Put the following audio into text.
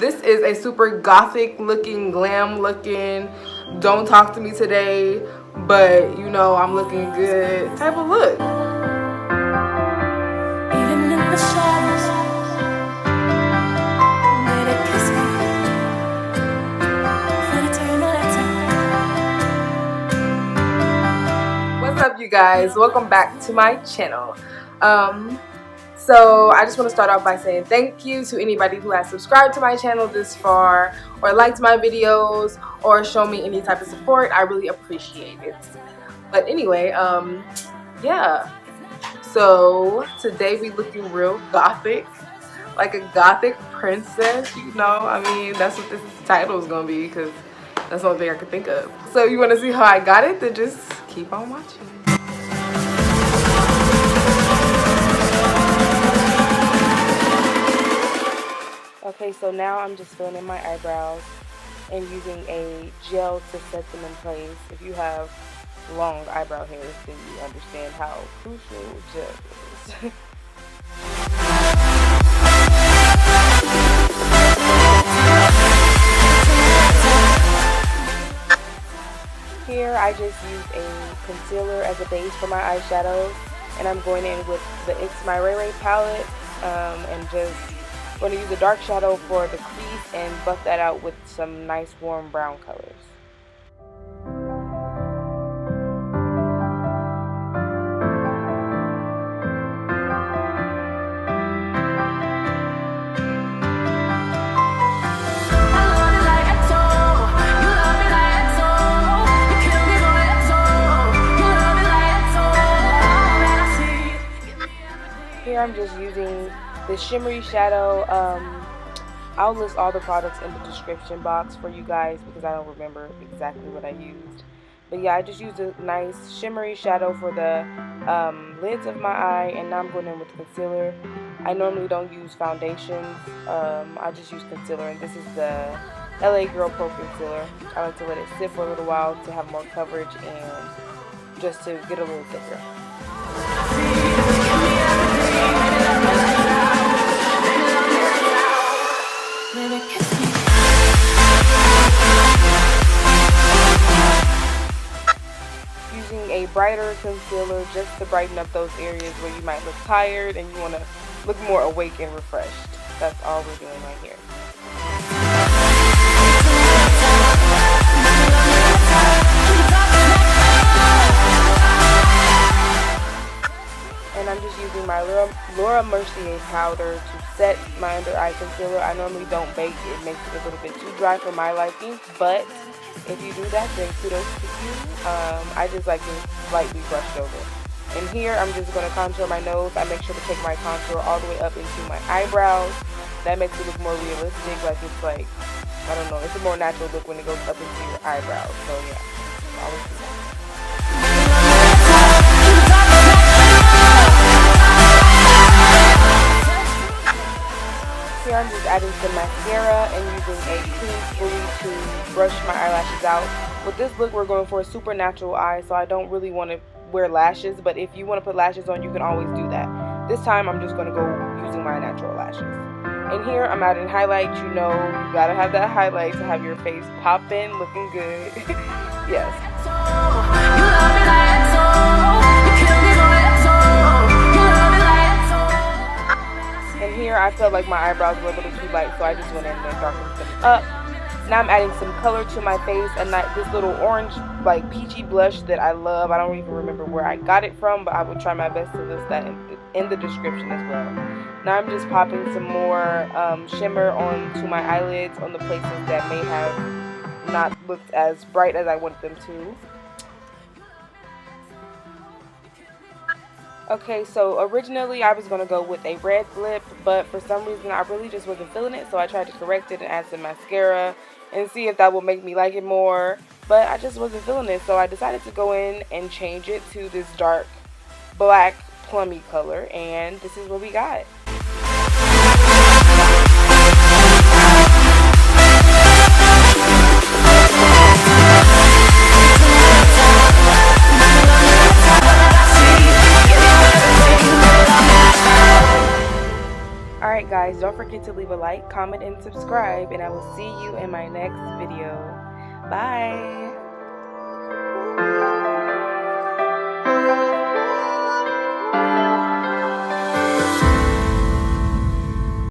This is a super gothic looking, glam looking, don't talk to me today, but you know I'm looking good type of look. Even in the shadows, baby, kiss me for eternity. What's up, you guys? Welcome back to my channel. So I just want to start off by saying thank you to anybody who has subscribed to my channel this far, or liked my videos, or shown me any type of support. I really appreciate it. But anyway, yeah. So today we looking real gothic, like a gothic princess, you know. I mean, that's what this title is gonna be, because that's the only thing I could think of. So if you want to see how I got it, then just keep on watching. Okay, so now I'm just filling in my eyebrows and using a gel to set them in place. If you have long eyebrow hairs, then you understand how crucial gel is. Here I just used a concealer as a base for my eyeshadows, and I'm going in with the It's My Ray Ray palette and just going to use a dark shadow for the crease and buff that out with some nice warm brown colors. Here I'm just using the shimmery shadow. I'll list all the products in the description box for you guys because I don't remember exactly what I used. But yeah, I just used a nice shimmery shadow for the lids of my eye, and now I'm going in with concealer. I normally don't use foundations. I just use concealer, and this is the LA Girl Pro Concealer. I like to let it sit for a little while to have more coverage and just to get a little thicker. Using a brighter concealer just to brighten up those areas where you might look tired and you want to look more awake and refreshed. That's all we're doing right here. And I'm just using my Laura Mercier powder to set my under eye concealer. I normally don't bake. It makes it a little bit too dry for my liking, but if you do that, then kudos to you. I just like to lightly brushed over. And here I'm just going to contour my nose. I make sure to take my contour all the way up into my eyebrows. That makes it look more realistic, like it's like, I don't know, it's a more natural look when it goes up into your eyebrows. So yeah, always do that. Here I'm just adding some mascara and using a clean spoolie to brush my eyelashes out. With this look, we're going for a super natural eye, so I don't really want to wear lashes, but if you want to put lashes on, you can always do that. This time, I'm just going to go using my natural lashes. And here, I'm adding highlight. You know, you gotta have that highlight to have your face popping, looking good. Yes. And here I felt like my eyebrows were a little too light, so I just went in and darkened them up. Now I'm adding some color to my face, and this little orange, like peachy blush that I love. I don't even remember where I got it from, but I will try my best to list that in the description as well. Now I'm just popping some more shimmer onto my eyelids on the places that may have not looked as bright as I wanted them to. Okay, so originally I was going to go with a red lip, but for some reason I really just wasn't feeling it, so I tried to correct it and add some mascara and see if that would make me like it more, but I just wasn't feeling it, so I decided to go in and change it to this dark black plummy color, and this is what we got. Alright guys. guys, don't forget to leave a like, comment, and subscribe, and I will see you in my next video. Bye!